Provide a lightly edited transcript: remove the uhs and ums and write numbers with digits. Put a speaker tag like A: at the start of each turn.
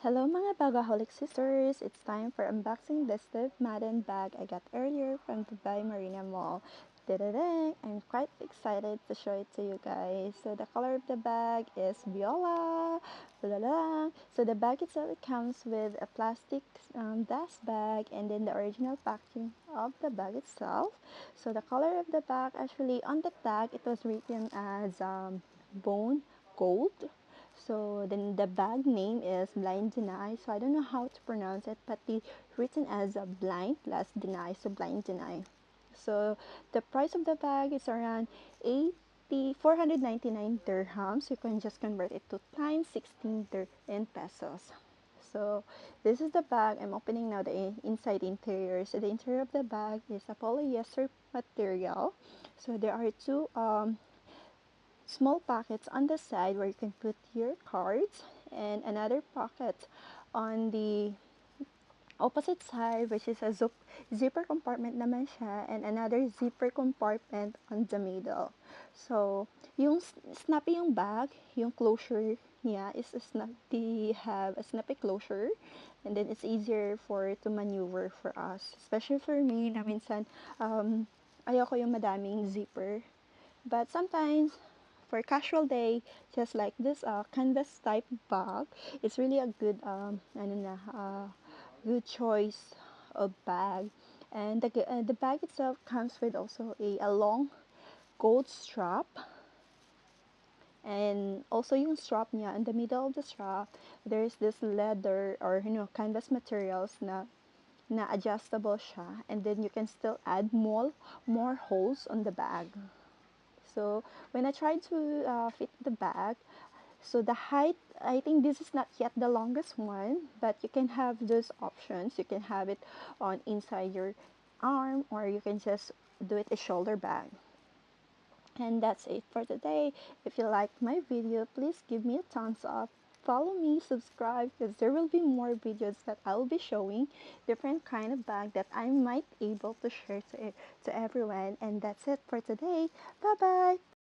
A: Hello mga Bagaholic sisters! It's time for unboxing this Steve Madden bag I got earlier from Dubai Marina Mall. Da-da-da! I'm quite excited to show it to you guys. So the color of the bag is viola. Da-da-da! So the bag itself it comes with a plastic dust bag and then the original packaging of the bag itself. So the color of the bag actually on the tag it was written as bone gold. So then the bag name is Blind Deny. So I don't know how to pronounce it, but the written as a blind plus deny, so Blind Deny. So the price of the bag is around 499 dirhams. You can just convert it to times 16 in pesos. So this is the bag. I'm opening now the inside interior. So the interior of the bag is a polyester material. So there are two small pockets on the side where you can put your cards and another pocket on the opposite side which is a zipper compartment naman siya and another zipper compartment on the middle. So, yung snappy yung bag, yung closure niya is a snappy, have a snappy closure and then it's easier for to maneuver for us. Especially for me na minsan ayoko yung madaming zipper. But sometimes for casual day, just like this canvas type bag, it's really a good good choice of bag. And the bag itself comes with also a long gold strap and also yung strap niya in the middle of the strap there's this leather or canvas materials na adjustable siya and then you can still add more holes on the bag. So when I tried to fit the bag, so the height, I think this is not yet the longest one, but you can have those options. You can have it on inside your arm or you can just do it a shoulder bag. And that's it for today. If you liked my video, please give me a thumbs up. Follow me, subscribe, because there will be more videos that I will be showing different kind of bag that I might able to share to everyone. And that's it for today. Bye bye.